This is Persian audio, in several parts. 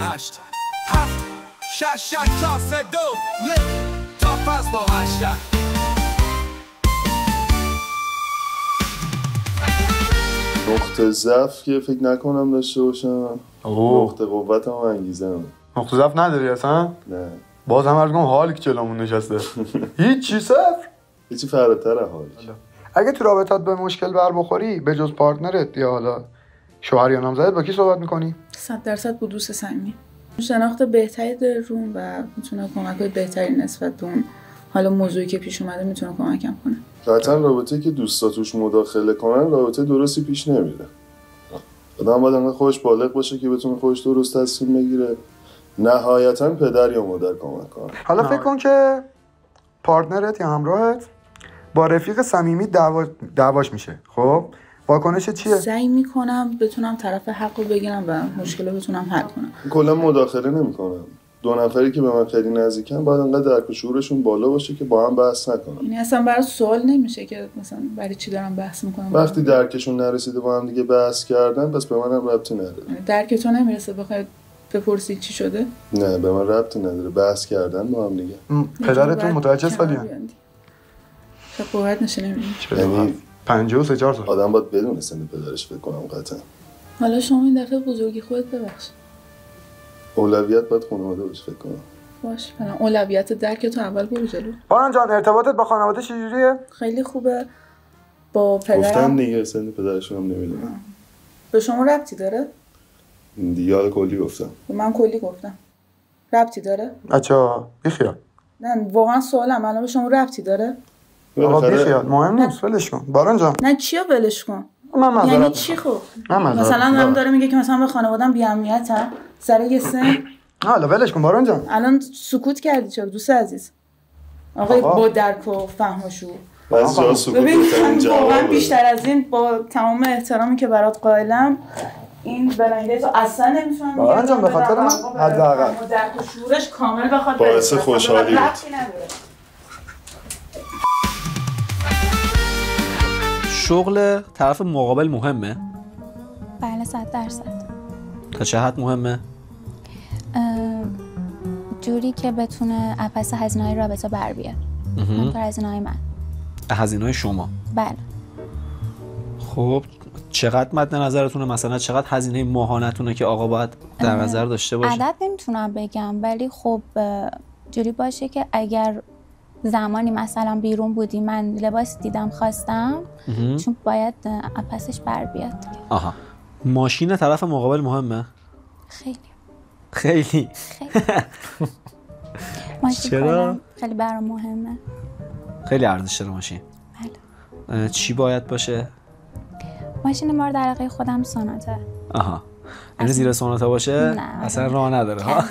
8 7 6 تا 3 2 1 تا فصل با 8 نقطه ضعف که فکر نکنم داشته باشم. نقطه قوتم و انگیزه‌ام. نقطه ضعف نداری اصلا؟ نه. باز هم عرض کنم حالی که جلومون نشسته. هیچی صفر. هیچی فراتر حالی. اگه تو رابطات به مشکل بر بخوری به جز پارتنرت یا حالا شوهر یا نامزدت با کی صحبت میکنی؟ 100% با دوست صمیمی. شناخت بهتری داره روم و میتونه کمک‌های بهتری نسبت به اون حالا موضوعی که پیش اومده میتونه کمکم کنه. قطعا رابطه‌ای که دوستا توش مداخله کنن رابطه درستی پیش نمیره. آدم باید انقدر خودش بالغ باشه که بتونه خودش درست تصمیم بگیره. نهایتاً پدر یا مادر کمک کنه. حالا فکر کن که پارتنرت یا همراهت با رفیق صمیمی دعواش میشه. خب واکنشت چیه؟ سعی میکنم بتونم طرف حق رو بگیرم و مشکل رو بتونم حل کنم. کلا مداخله نمیکنم. دو نفری که به من خیلی نزدیکن باید انقدر درک و شعورشون بالا باشه که با هم بحث نکنن. یعنی اصلا برای سوال نمیشه که مثلا برای چی دارم بحث میکنم. وقتی درکشون نرسیده با هم دیگه بحث کردن پس به منم ربطی نداره. درک تو نمیرسه بخوای بپرسی چی شده؟ نه به من ربطی نداره. بحث کردن با هم دیگه. پدرتون متوجه سالیه؟ چه قوت نشه نمیدونم. یعنی 53 4 سال. آدم باید بدون سن پدرش فکر کنم قطعا. حالا شما این دفعه بزرگی خودت ببخش. اولویت باید خانواده باشه فکر کنم. باشه مثلا اولویت درک تو اول برو جلو. باران جان ارتباطت با خانواده چجوریه؟ خیلی خوبه. با پدرم گفتن دیگه سن پدرشون هم نمیدونم. به شما ربطی داره؟ دیگه کلی گفتم. من کلی گفتم. ربطی داره؟ بچه‌ها بیخیال. نه واقعا سوالم الان به شما ربطی داره؟ آقا بیخیال مهم نیست ولش کن. باران جان. نه چیو ولش کن؟ یعنی چی خب؟ مثلا هم داره میگه که مثلا به خانواده‌ام بی‌اهمیتم سر یه سن. حالا ولش کن باران جان. الان سکوت کردی چرا دوست عزیز؟ آقای با درک و فهم و شعور. بعضی جا سکوت ببین جواب واقعا بیشتر از این با تمام احترامی که برات قائلم این برنده تو اصلا نمیتونم بگم. باران جان به خاطر من حداقل درک و شعورش کامل بخواد باعث خوشحالی بود. شغل طرف مقابل مهمه؟ بله 100%. تا چه حد مهمه؟ جوری که بتونه پس هزینه‌های رابطه بر بیاد. همینطور هزینه‌های من. هزینه‌های شما؟ بله. خب چقدر مد نظرتونه مثلا چقدر هزینه ماهانتونه که آقا باید در نظر داشته باشه؟ عدد نمیتونم بگم ولی خب جوری باشه که اگر زمانی مثلا بیرون بودی من لباس دیدم خواستم چون باید پسش بر بیاد. آها. ماشین طرف مقابل مهمه؟ خیلی. ماشین چرا؟ خیلی برام مهمه. خیلی ارزش داره ماشین. بله. چی باید باشه؟ ماشین مورد علاقه خودم سوناته. آها. یعنی زیر سوناته باشه؟ نه. اصلا راه نداره ها.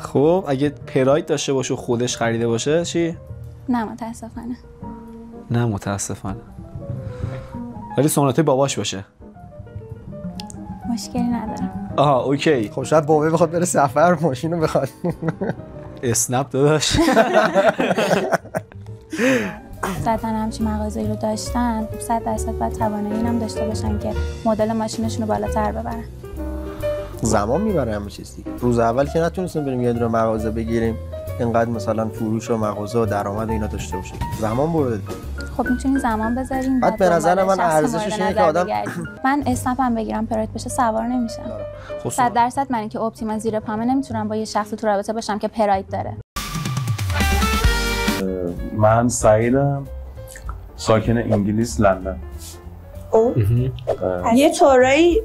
خب اگه پراید داشته باشه و خودش خریده باشه چی؟ نه متاسفانه. نه متاسفانه. ولی سوناته باباش باشه. مشکلی ندارم. آها اوکی. خب شاید بابا بخواد بره سفر ماشینو بخواد. اسنپ داداش. قطعا همچین مغازه‌ای رو داشتن 100% باید توانایی اینم داشته باشن که مدل ماشینشون رو بالاتر ببرن. زمان میبره همه چیز دیگه. روز اول که نتونستیم بریم یه دونه مغازه بگیریم اینقدر مثلا فروش و مغازه و درآمد و اینا داشته باشه. زمان برده. خب میتونین زمان بذارین. بعد به نظر من ارزشش اینه که آدم من اسنپم بگیرم پراید بشه سوار نمیشم. 100% من که اپتیما زیر پامه نمیتونم با یه شخص تو رابطه باشم که پراید داره. من سعیدم، ساکن انگلیس لندن. یه طورایی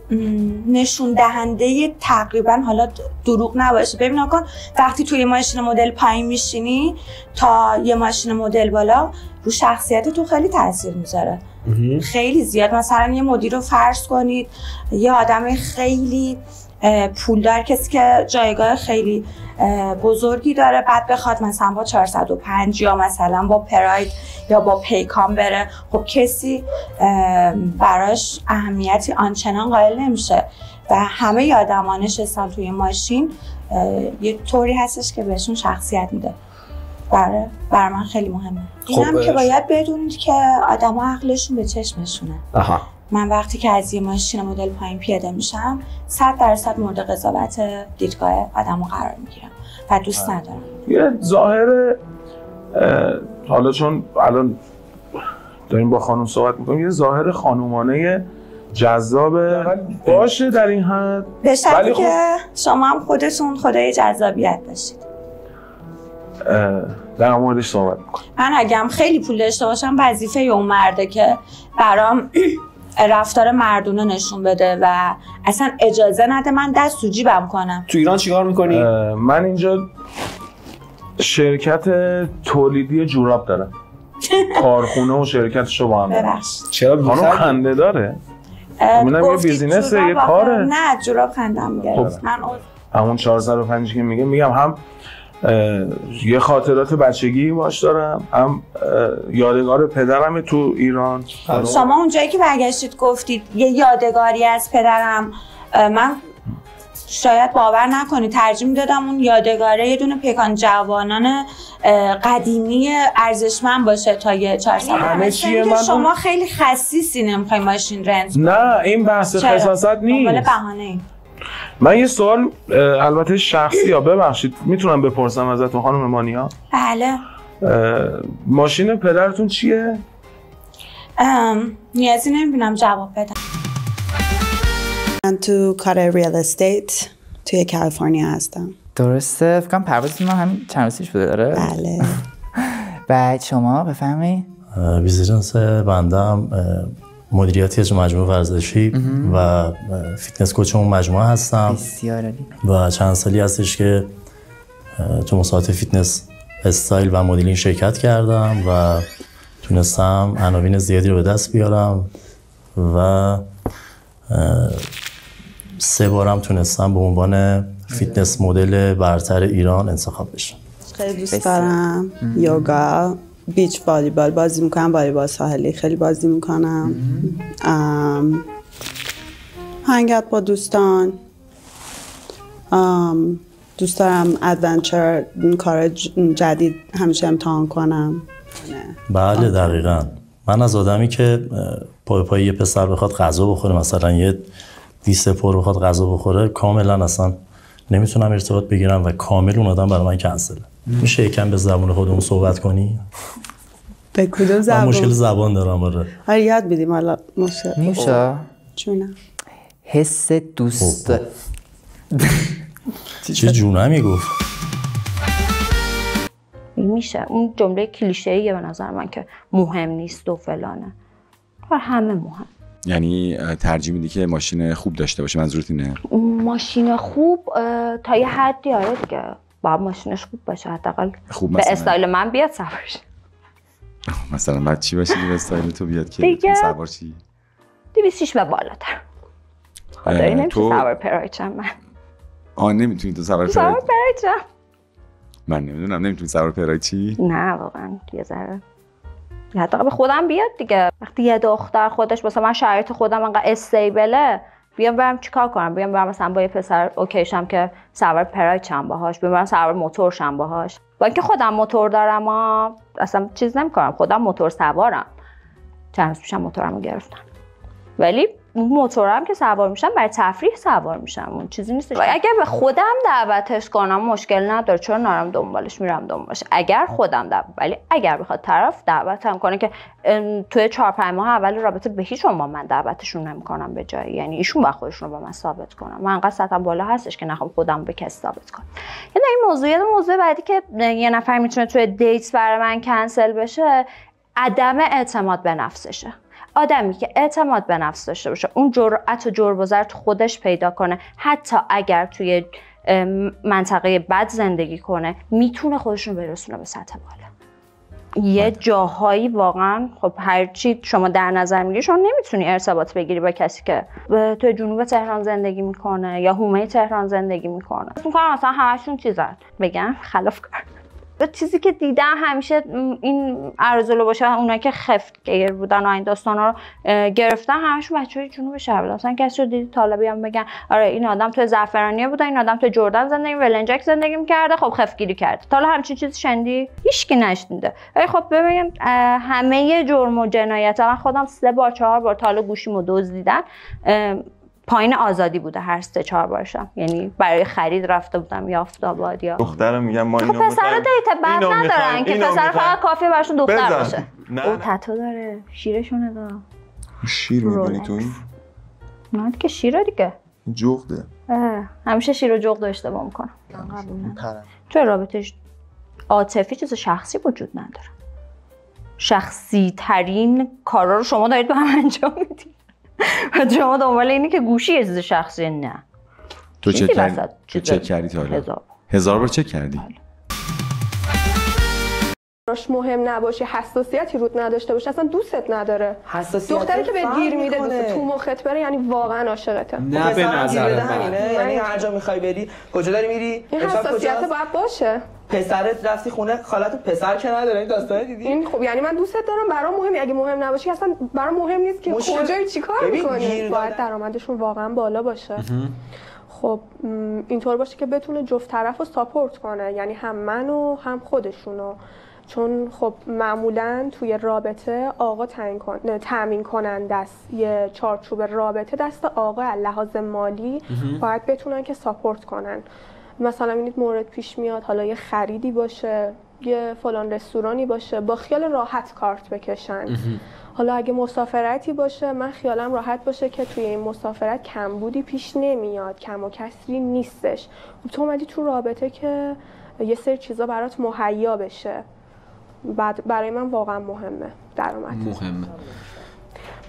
نشون دهنده تقریبا حالا دروغ نباشه. ببین آقا وقتی توی ماشین مدل پایین میشینی تا یه ماشین مدل بالا رو شخصیت تو خیلی تاثیر میذاره. خیلی زیاد. مثلا یه مدیر رو فرض کنید یه آدم خیلی پولدار کسی که جایگاه خیلی بزرگی داره بعد بخواد مثلا با 405 یا مثلا با پراید یا با پیکان بره خب کسی براش اهمیتی آنچنان قائل نمیشه و همه آدما نشستن توی ماشین یه طوری هستش که بهشون شخصیت میده. برای من خیلی مهمه. اینم که باید بدونید که آدما عقلشون به چشمشونه. من وقتی که از یه ماشین مدل پایین پیاده میشم 100% مورد قضاوت دیدگاه آدمو قرار میگیرم و دوست ندارم. یه ظاهر حالا چون الان داریم با خانم صحبت میکنیم، یه ظاهر خانومانه جذابه باشه در این حد، به شرطی که شما هم خودتون خدای جذابیت باشید. در موردش صحبت میکنم. من اگه خیلی پول داشته باشم وظیفه اون مرده که برام رفتار مردونه نشون بده و اصلا اجازه نده من دست تو جیبم کنم. تو ایران چیکار میکنی؟ من اینجا شرکت تولیدی جوراب دارم. کارخونه و شرکتشو با هم دارم. چرا خانم خنده داره؟ منم یه بیزینسه، یه کاره. نه جوراب خندم گرفت. خب. من همون 405 که میگم هم یه خاطرات بچگی باش دارم، هم یادگار پدرم تو ایران. شما اونجایی که برگشتید گفتید یه یادگاری از پدرم، من شاید باور نکنی ترجیح میدادم اون یادگاره یه دونه پیکان جوانان قدیمی ارزشمند باشه تا یه 400. همه چیه من شما خیلی خسیسی نمیخوای ماشین رنت. نه این بحث خساست نیست. دنبال بهانه. من یه سوال البته شخصی ها ببخشید میتونم بپرسم ازتون خانم مانیا؟ بله. ماشین پدرتون چیه؟ نیازی نمیبینم جواب بدم. من تو کار ریال استیت توی کالیفرنیا هستم. درسته؟ فکر کنم پروازتون همین چند روزیش بوده داره؟ بله. بعد شما بفهمی؟ بیزینس بنده هم مدیریتی از مجموعه ورزشی و فیتنس کوچ اون مجموعه هستم. بسیار عالی. و چند سالی هستش که تو مسابقات فیتنس استایل و مدلینگ شرکت کردم و تونستم عناوین زیادی رو به دست بیارم و 3 بارم تونستم به عنوان فیتنس مدل برتر ایران انتخاب بشم. خیلی دوست دارم یوگا، بیچ والیبال بازی میکنم، والیبال ساحلی خیلی بازی میکنم، هنگات با دوستان، دوست دارم ادونچر، کار جدید همیشه امتحان کنم. بله دقیقاً. من از آدمی که پای یه پسر بخواد غذا بخوره، مثلا یه دیس پر بخواد غذا بخوره، کاملا اصلا نمیتونم ارتباط بگیرم و کامل اون آدم برای من کنسله. میشه یکم به زبان خودمون صحبت کنی؟ به کدوم زبان؟ من مشکل زبان دارم. آره یاد میدیم حالا مشکل. میشه؟ جونم. حس دوست. چه جونمی گفت؟ میشه اون جمله کلیشه‌ایه به نظر من که مهم نیست و فلانه. پر همه مهم. یعنی ترجیح میدی که ماشین خوب داشته باشه، منظورت اینه؟ ماشین خوب تا یه حدی آره دیگه. باید ماشینش خوب باشه حداقل به استایل من بیاد سوارش. مثلا بعد چی باشه که به استایل تو بیاد که سوار چی؟ 206 و بالاتر. خدایی نمیشه سوار پرایچم من. نمیتونی تو سوار پرایچم؟ من نمیدونم نمیتونی سوار پرایچی؟ نه واقعا یه ذره حداقل به خودم بیاد دیگه. وقتی یه دختر خودش مثلا من شرایط خودم انقدر استیبله، بیام برم چیکار کنم؟ بیام برم مثلا با یه پسر اوکیشم که سوار پرایچم باهاش، بیام برم سوار موتورشم باهاش. با اینکه خودم موتور دارم اصلا چیز نمی‌کنم، خودم موتور سوارم. چند روز پیشم موتورمو گرفتم. ولی اون موتورم که سوار میشم برای تفریح سوار میشم، اون چیزی نیست. اگه به خودم دعوتش کنم مشکل نداره، چرا نرم دنبالش، میرم دنبالش. اگر خودم ولی اگر بخواد طرف دعوتم کنه که توی 4-5 ماه اول رابطه به هیچ عنوان من دعوتشون نمیکنم به جایی، یعنی ایشون با خودشون رو با من ثابت کنم. من انقدر سطحم بالا هستش که نخوام خودم به کسی ثابت کنم. یعنی این موضوع بعدی که یه نفر میتونه توی دیت برای من کنسل بشه، عدم اعتماد به نفسشه. آدمی که اعتماد به نفس داشته باشه، اون جرأت و جربزر تو خودش پیدا کنه، حتی اگر توی منطقه بد زندگی کنه، میتونه خودش رو برسونه به سطح بالا. یه جاهایی واقعا خب هرچی شما در نظر میگیری، شما نمیتونی ارتباط بگیری با کسی که توی جنوب تهران زندگی میکنه یا حومه تهران زندگی میکنه. میکنم مثلا همشون چیزن بگم خلاف کار. چیزی که دیدم همیشه این ارزلو باشه، اونایی که خفتگیر بودن و این داستانا رو گرفتن همشون بچهای جنوب شرق بودن. مثلا کسی رو دیدی طالبی بیان بگن آره این آدم تو زعفرانیه بوده، این آدم تو جردن زندگی ولنجک زندگی می‌کرده، خب خفتگیری کرده. تا حالا همچین چیزی شنیدی؟ هیچکی نشنیده. ولی خب ببینیم همه جرم و جنایت، من خودم 3 بار 4 بار تا حالا گوشیمو دزدیدن، پایین آزادی بوده هر 3-4 بارشم، یعنی برای خرید رفته بودم یا آفتاباد یا دخترم میگم ما اینو پسر دیت بد ندارن که پسر فقط کافیه براشون دختر باشه. او تتو داره، شیرشونه داره. شیر می‌بینی تو این؟ نه دیگه شیره دیگه. جغده. همیشه شیر و جغد اشتباه میکنم. توی رابطه عاطفی چیز شخصی وجود نداره. شخصی ترین کارا رو شما دارید به هم انجام میدید. و شما دنبال اینی که گوشی یه چیز شخصی نه. تو چک کردی تا حالا؟ 1000 بار چک کردی؟ راش مهم نباشه، حساسیتی رود نداشته باشه، اصلا دوستت نداره. دختری که به گیر میده دوست تو مخت بره یعنی واقعا عاشقته. نه به نظر من یعنی هر جا میخوای بری کجا داری میری؟ این حساسیت باید باشه. پسرت رفتی خونه خالت پسر که نداره، این داستانه دیدی؟ این خب یعنی من دوستت دارم، برام مهمه. اگه مهم نباشه اصلا برام مهم نیست که کجایی چیکار میکنی. باید درآمدشون واقعا بالا باشه. خب اینطور باشه که بتونه جفت طرفو ساپورت کنه، یعنی هم منو هم خودشونو. چون خب معمولا توی رابطه آقا تامین کننده است. یه چارچوب رابطه دست آقا از لحاظ مالی باید بتونن که ساپورت کنن. مثلا ببینید مورد پیش میاد حالا یه خریدی باشه، یه فلان رستورانی باشه، با خیال راحت کارت بکشن. حالا اگه مسافرتی باشه من خیالم راحت باشه که توی این مسافرت کمبودی پیش نمیاد، کم و کسری نیستش. خب تو اومدی تو رابطه که یه سری چیزا برات مهیا بشه. بعد برای من واقعا مهمه درآمد. مهمه.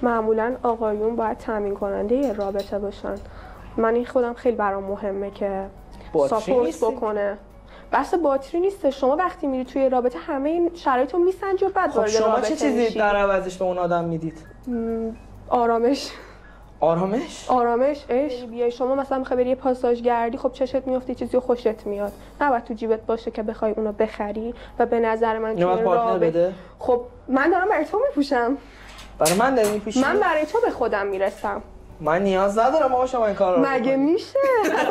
معمولا آقایون باید تامین کننده یه رابطه باشن. من این خودم خیلی برام مهمه که ساپورت بکنه. بس باتری نیست. شما وقتی میری توی رابطه همه این شرایطو میسنجی و بعد وارد رابطه شما چه چیزی در عوضش به اون آدم میدید؟ آرامش. آرامش، عشق. بیای شما مثلا میخوای بری پاساژ گردی، خب چشت میفته چیزی خوشت میاد، نباید تو جیبت باشه که بخوای اونو بخری. و به نظر من توی رابطه خب من دارم برای تو میپوشم. برای من داری میپوشی؟ من برای تو به خودم میرسم. من نیاز ندارم آقا شما این کارو مگه میشه؟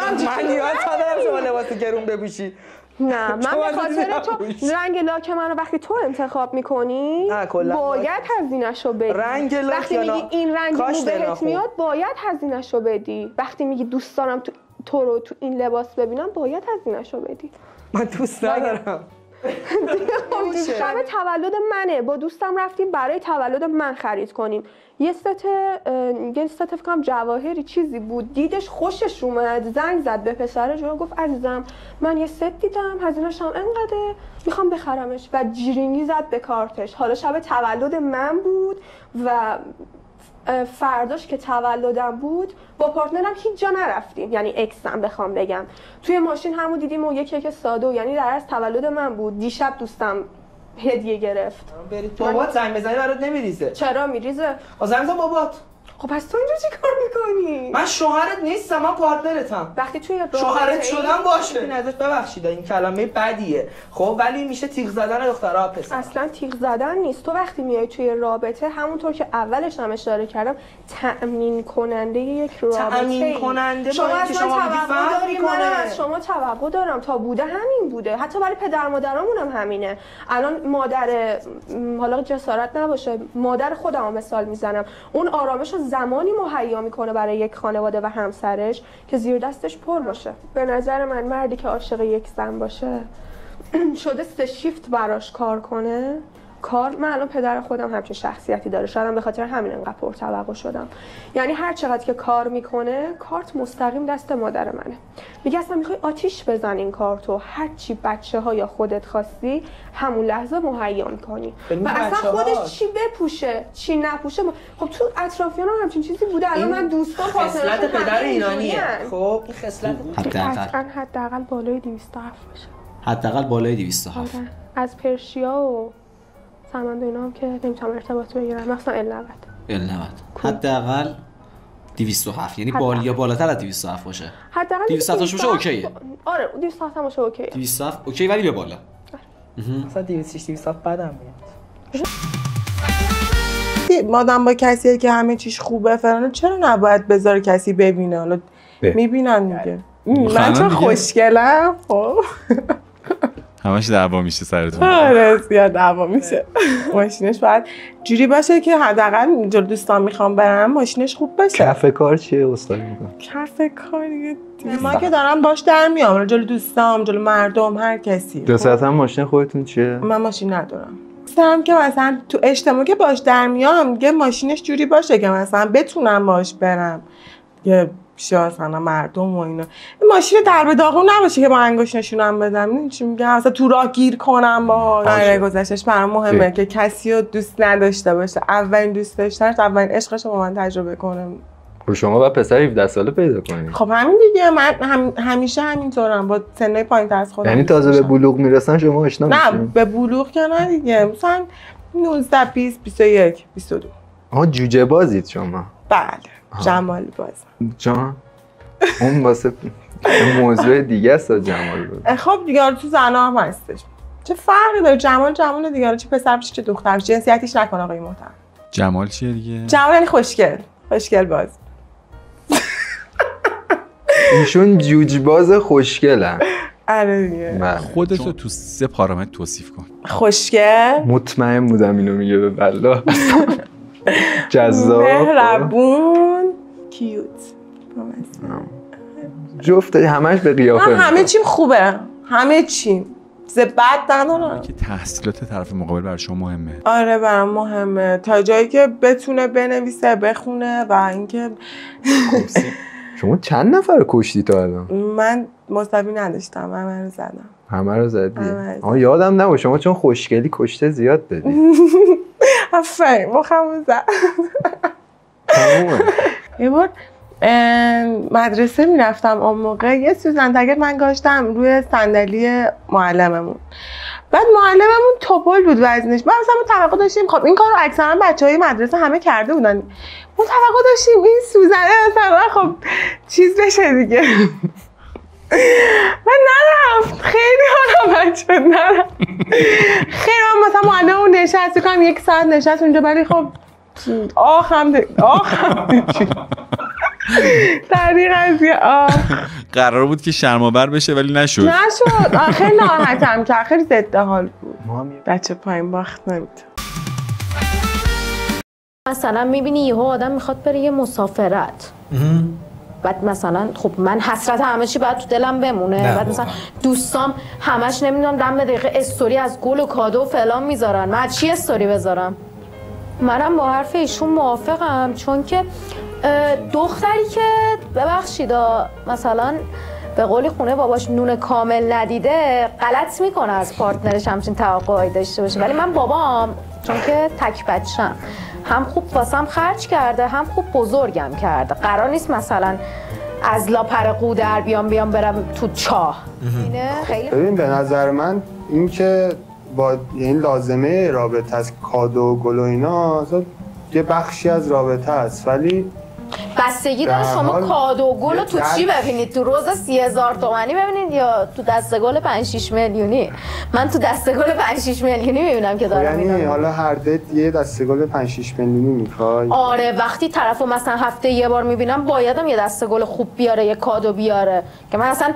من نیاز ندارم شما لباس گرون بپوشی. نه من به خاطر تو رنگ لاک منو وقتی تو انتخاب میکنی باید هزینه‌شو بدی. رنگ لاک وقتی میگی این رنگ بهت میاد باید هزینه‌شو بدی. وقتی میگی دوست دارم تو رو تو این لباس ببینم باید هزینه‌شو بدی. من دوست ندارم. شب تولد منه، با دوستم رفتیم برای تولد من خرید کنیم. یه ست فکر کنم جواهری چیزی بود، دیدش خوشش اومد، زنگ زد به پسرش و گفت عزیزم من یه ست دیدم هزینه‌ش هم انقدره میخوام بخرمش و جیرینگی زد به کارتش. حالا شب تولد من بود و فرداش که تولدم بود با پارتنرم هیچ جا نرفتیم، یعنی اکسم بخوام بگم، توی ماشین همو دیدیم و یه کیک ساده و یعنی در از تولد من بود. دیشب دوستم هدیه گرفت. بابات زنگ بزنی برات نمیریزه؟ چرا میریزه؟ زنگ بزن بابات. خب پس تو اینجا چی کار میکنی؟ من شوهرت نیستم، من پارتنرتم. وقتی توی شوهرت شدم باشه. این ازش ببخشید این کلمه بدیه. خب ولی میشه تیغ زدن دخترها پسر. اصلا تیغ زدن نیست. تو وقتی میای توی رابطه همونطور که اولش هم اشاره کردم تأمین کننده یک رابطه. تأمین کننده شما با اینکه شما توقع داری من از شما توقع دارم تا بوده همین بوده. حتی برای پدر مادرامون هم همینه. الان مادر حالا جسارت نباشه مادر خودمو مثال میزنم. اون آرامش زمانی مهیا میکنه برای یک خانواده و همسرش که زیر دستش پر باشه. به نظر من مردی که عاشق یک زن باشه شده 3 شیفت براش کار کنه. من الان پدر خودم همچین شخصیتی داره، شاید به خاطر همین انقدر پرتوقع شدم. یعنی هر چقدر که کار میکنه کارت مستقیم دست مادر منه. میگه اصلا میخوای آتیش بزن این کارتو، هر چی بچه‌ها یا خودت خواستی همون لحظه مهیا میکنی و اصلا خودش چی بپوشه چی نپوشه. خب تو اطرافیان هم همچین چیزی بوده. الان من دوستان خصلت پدر ایرانیه. خب این خصلت حداقل بالای 207 باشه. حداقل بالای 207. از پرشیا و سمند اینا هم که نمیتونم ارتباط بگیرم، مثلا L90 حداقل 207 یعنی یا بالاتر از 207 باشه. حداقل 207 باشه اوکیه. آره 207 باشه اوکیه. 207 اوکی ولی به بالا. مثلا 200 بدم میاد. مادام با کسیه که همه چیش خوبه فلانه چرا نباید بذاره کسی ببینه؟ حالا میبینن دیگه. من چون خوشگلم خب همش دعوا میشه سرتون. آره زیاد دعوا میشه. ماشینش باید جوری باشه که حداقل جلو دوستان میخوام برم ماشینش خوب باشه. کف کار چیه استاد میگم؟ کف کار دیگه ما که دارم باش در میام جلو دوستام جلو مردم هر کسی. جسارتا ماشین خودتون چیه؟ من ماشین ندارم. دوستم که مثلا تو اجتماع که باش در میام دیگه ماشینش جوری باشه که مثلا بتونم باش برم. یه مثلا مردم و اینا ماشین در به داغون نباشه که با انگشت نشونم بدم. این چی میگم مثلا تو راه گیر کنم با آره گذشتش برام مهمه که کسی رو دوست نداشته باشه. اولین دوست داشتنش اولین عشقش رو با من تجربه کنه. خب شما با پسر 17 ساله پیدا کنید. خب همین دیگه من همیشه همینطورم با سنای پایین‌تر از خودم. یعنی تازه به بلوغ میرسن شما آشنا میشین؟ نه به بلوغ که نه دیگه مثلا 19 20 21 22. آها جوجه بازید شما؟ بله جمال باز. جان اون واسه موضوع دیگه است جمال باز. خب دیگه تو زنا هم هستش. چه فرقی داره جمال دیگه چه پسر بشه چه دختر بشه جنسیتیش نکن آقای محترم. جمال چیه دیگه؟ جمال یعنی خوشگل باز. ایشون جوج باز خوشگلن. آره دیگه. خودتو تو 3 پارامتر توصیف کن. خوشگل. مطمئن بودم اینو میگه به بلا. جذاب. مهربون. کیوت. جفت همش به قیافه. همه چیم خوبه. همه چیم. بد ندارم. که تحصیلات طرف مقابل برای شما مهمه. آره برام مهمه تا جایی که بتونه بنویسه بخونه و اینکه شما چند نفر کشتی تا الان؟ من مساوی نداشتم همه رو زدم. همه رو زدی؟ آها یادم نبود شما چون خوشگلی کشته زیاد دادی. آفرین مخمون زد. یه بار مدرسه میرفتم اون موقع یه سوزن‌تگرگ من گاشتم روی صندلی معلممون. بعد معلممون توپل بود وزنش. بعد مثلا توقع داشتیم خب این کارو اکثرا بچهای مدرسه همه کرده بودن. ما توقع داشتیم این سوزنه مثلا خب چیز بشه دیگه. من نرفت خیلی حالا بچه نرفت. خیلی من مثلا معلممون نشست کنم 1 ساعت نشست اونجا ولی خب آخم دقیق قضیه قرار بود که شرم‌آور بشه ولی نشد. خیلی ناراحتم که خیلی ضد حال بود. بچه پایین باخت نمیده. مثلا میبینی یهو آدم میخواد بره یه مسافرت بعد مثلا خب من حسرت همه چی باید تو دلم بمونه. بعد مثلا دوستام همش نمیدونم دم دقیقه استوری از گل و کادو و فلان میذارن. من چی استوری بذارم؟ منم با حرف ایشون موافقم چون که دختری که ببخشید مثلا به قولی خونه باباش نون کامل ندیده غلط میکنه از پارتنرش همچین توقعی داشته باشه. ولی من بابام چون که تک بچه‌م هم خوب واسم خرج کرده هم خوب بزرگم کرده. قرار نیست مثلا از لاپر قو در بیام برم تو چاه. ببین به نظر من این که با این لازمه رابطه است کادو و گل و اینا یه بخشی از رابطه است ولی بستگی داره شما کادو و گل رو تو چی ببینید؟ تو روز 30,000 تومانی ببینید یا تو دسته گل 5-6 میلیونی؟ من تو دسته گل 5-6 میلیونی میبینم که دارم. یعنی حالا هر دت یه دسته گل 5-6 میلیونی میخوای؟ آره وقتی طرفو مثلا هفته یه بار میبینم بایدم یه دسته گل خوب بیاره یه کادو بیاره که من اصلا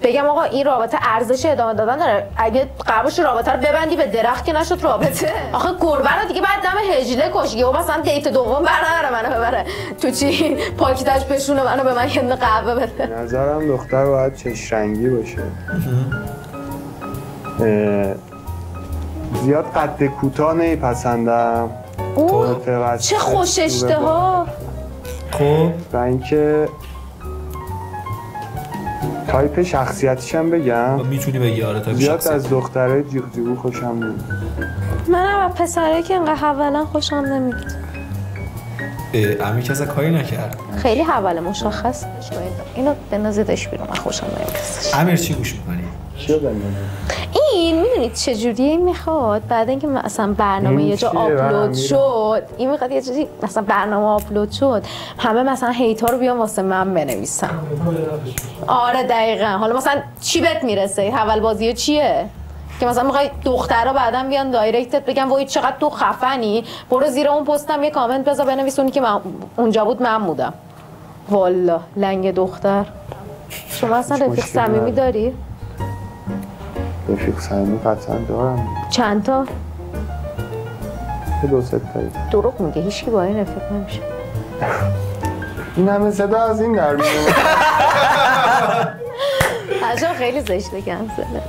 بگم آقا این رابطه ارزش ادامه دادن داره. اگه قرارش رابطه رو ببندی به درخت که نشد رابطه. آخه گربه رو دیگه بعد دم هجله کشی و مثلا دیت دوم برنره منو ببره تو چی پاکیتش بشونه منو به من یه قهوه بده. به نظرم دختر باید چش رنگی باشه. زیاد قد کوتاه نمیپسندم. چه خوش اشتها. خب و اینکه تایپ شخصیتیش هم بگم میتونی بگی آره تایپ زیاد از دختره جیغ جیغو خوشم نمیاد. منم از پسره که انقدر حوالا خوشم نمیاد. امیر کسی کاری نکرد. خیلی حواله مشخص اینو بندازیدش بیرون من خوشم نمیاد. امیر چی گوش میکنی؟ چی بندازی؟ این میدونید چجوری میخواد بعد اینکه مثلا برنامه یه جا آپلود شد این میخواد یه جوری مثلا برنامه آپلود شد همه مثلا هیتا رو بیان واسه من بنویسن. آره دقیقاً. حالا مثلا چی بهت میرسه؟ حول بازی چیه؟ که مثلا میخوای دخترها بعداً بیان دایرکتت بگن وای چقدر تو خفنی، برو زیر اون پستم یه کامنت بذار بنویس اونی که من اونجا بود من بودم. والا لنگ دختر. شما اصلا رفیق صمیمی داری؟ رفیق صمیمی قطعا دارم. چند تا؟ 2-3 تایی. دروغ میگه، هیچکی با این رفیق نمیشه. این همه صدا از این در میاد. عجب خیلی زشته کنسله.